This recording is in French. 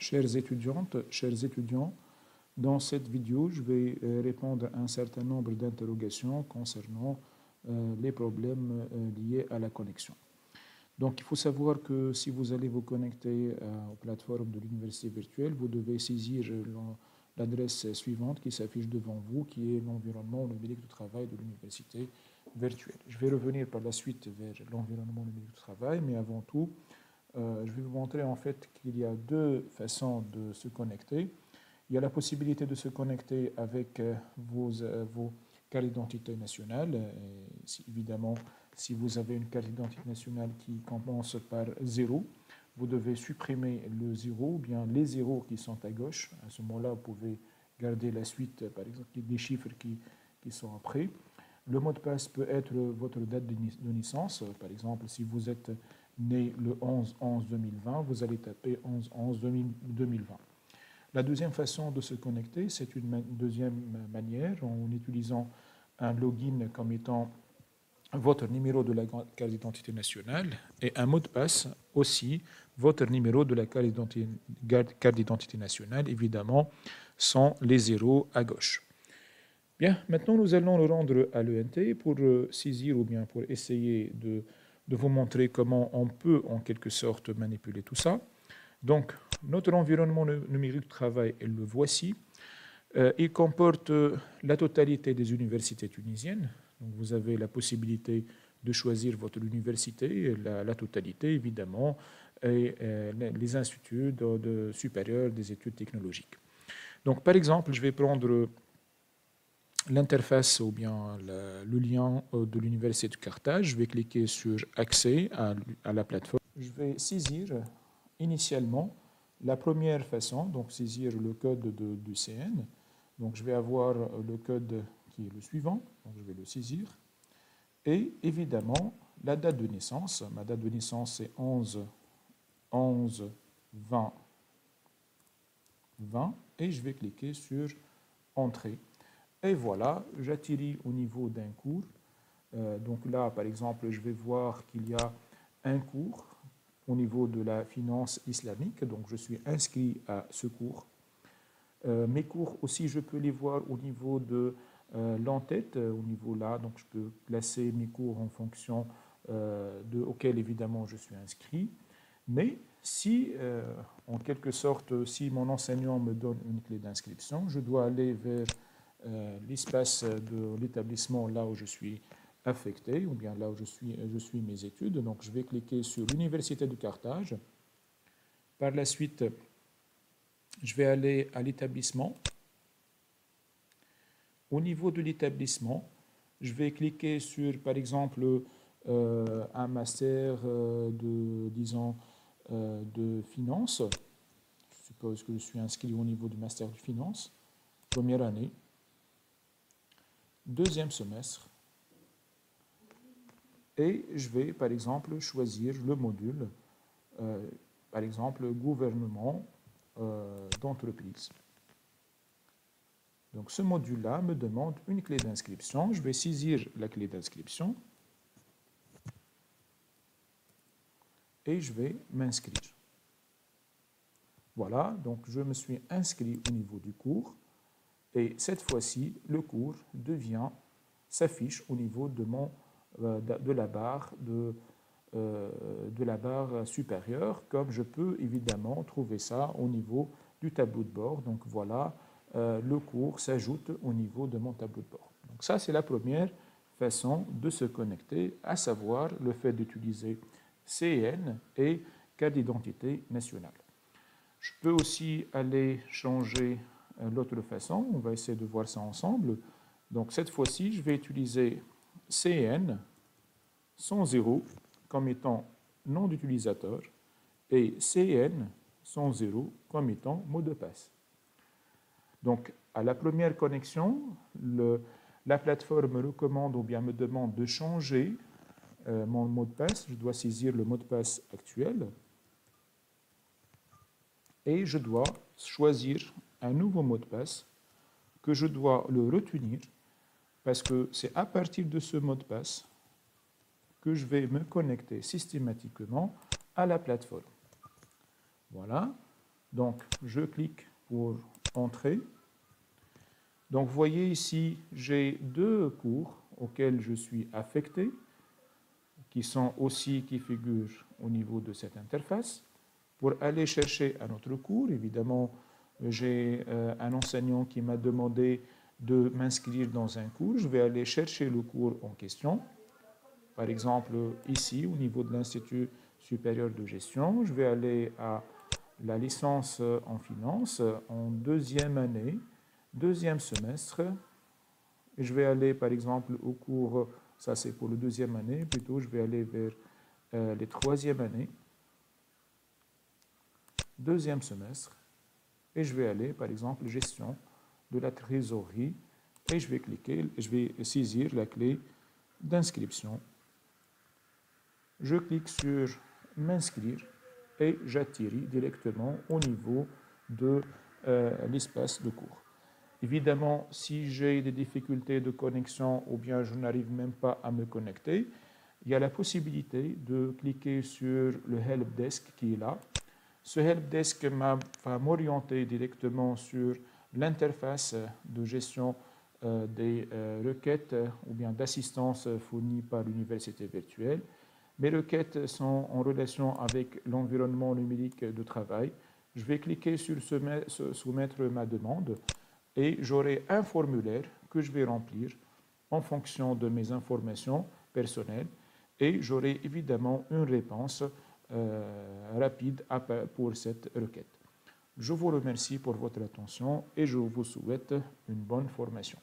Chères étudiantes, chers étudiants, dans cette vidéo, je vais répondre à un certain nombre d'interrogations concernant les problèmes liés à la connexion. Donc, il faut savoir que si vous allez vous connecter aux plateformes de l'université virtuelle, vous devez saisir l'adresse suivante qui s'affiche devant vous, qui est l'environnement numérique de travail de l'université virtuelle. Je vais revenir par la suite vers l'environnement numérique de travail, mais avant tout, je vais vous montrer en fait qu'il y a deux façons de se connecter. Il y a la possibilité de se connecter avec vos cartes d'identité nationale. Évidemment, si vous avez une carte d'identité nationale qui commence par 0, vous devez supprimer le 0 ou bien les 0 qui sont à gauche. À ce moment-là, vous pouvez garder la suite, par exemple, des chiffres qui sont après. Le mot de passe peut être votre date de naissance. Par exemple, si vous êtes né le 11-11-2020, vous allez taper 11-11-2020. La deuxième façon de se connecter, c'est une deuxième manière en utilisant un login comme étant votre numéro de la carte d'identité nationale et un mot de passe aussi votre numéro de la carte d'identité nationale, évidemment, sans les zéros à gauche. Bien, maintenant nous allons nous rendre à l'ENT pour saisir ou bien pour essayer de vous montrer comment on peut en quelque sorte manipuler tout ça. Donc, notre environnement numérique de travail, le voici. Il comporte la totalité des universités tunisiennes. Donc, vous avez la possibilité de choisir votre université, la totalité évidemment, et les instituts supérieurs des études technologiques. Donc, par exemple, je vais prendre l'interface ou bien le lien de l'université de Carthage. Je vais cliquer sur accès à la plateforme. Je vais saisir initialement la première façon, donc saisir le code du CN. Donc je vais avoir le code qui est le suivant, donc je vais le saisir. Et évidemment, la date de naissance. Ma date de naissance c'est 11-11-20-20 et je vais cliquer sur Entrée. Et voilà, j'atterris au niveau d'un cours. Donc là, par exemple, je vais voir qu'il y a un cours au niveau de la finance islamique. Donc, je suis inscrit à ce cours. Mes cours aussi, je peux les voir au niveau de l'entête, au niveau là. Donc, je peux classer mes cours en fonction auquel, évidemment, je suis inscrit. Mais si, en quelque sorte, si mon enseignant me donne une clé d'inscription, je dois aller vers l'espace de l'établissement là où je suis affecté, ou bien là où je suis mes études. Donc, je vais cliquer sur l'Université de Carthage. Par la suite, je vais aller à l'établissement. Au niveau de l'établissement, je vais cliquer sur, par exemple, un master disons, de finance. Je suppose que je suis inscrit au niveau du master de finance, première année, deuxième semestre. Et je vais, par exemple, choisir le module, par exemple, gouvernement d'entreprise. Donc, ce module-là me demande une clé d'inscription. Je vais saisir la clé d'inscription et je vais m'inscrire. Voilà, donc je me suis inscrit au niveau du cours et cette fois-ci, le cours s'affiche au niveau de la barre supérieure, comme je peux évidemment trouver ça au niveau du tableau de bord. Donc voilà, le cours s'ajoute au niveau de mon tableau de bord. Donc ça, c'est la première façon de se connecter, à savoir le fait d'utiliser CN et carte d'identité nationale. Je peux aussi aller changer l'autre façon. On va essayer de voir ça ensemble. Donc cette fois-ci, je vais utiliser CN sans 0 comme étant nom d'utilisateur et CN sans 0 comme étant mot de passe. Donc, à la première connexion, la plateforme me recommande ou bien me demande de changer mon mot de passe. Je dois saisir le mot de passe actuel et je dois choisir un nouveau mot de passe que je dois le retenir parce que c'est à partir de ce mot de passe que je vais me connecter systématiquement à la plateforme. Voilà. Donc, je clique pour entrer. Donc, vous voyez ici, j'ai deux cours auxquels je suis affecté, qui figurent au niveau de cette interface. Pour aller chercher un autre cours, évidemment, j'ai un enseignant qui m'a demandé de m'inscrire dans un cours. Je vais aller chercher le cours en question. Par exemple, ici, au niveau de l'Institut supérieur de gestion, je vais aller à la licence en finance en deuxième année, deuxième semestre. Et je vais aller, par exemple, au cours, ça c'est pour le deuxième année, plutôt je vais aller vers les troisième années, deuxième semestre, et je vais aller, par exemple, gestion de la trésorerie, et je vais cliquer, je vais saisir la clé d'inscription. Je clique sur m'inscrire et j'atterris directement au niveau de l'espace de cours. Évidemment, si j'ai des difficultés de connexion ou bien je n'arrive même pas à me connecter, il y a la possibilité de cliquer sur le Help Desk qui est là. Ce Help Desk va m'orienter directement sur l'interface de gestion des requêtes ou bien d'assistance fournies par l'université virtuelle. Mes requêtes sont en relation avec l'environnement numérique de travail. Je vais cliquer sur soumettre ma demande et j'aurai un formulaire que je vais remplir en fonction de mes informations personnelles et j'aurai évidemment une réponse rapide pour cette requête. Je vous remercie pour votre attention et je vous souhaite une bonne formation.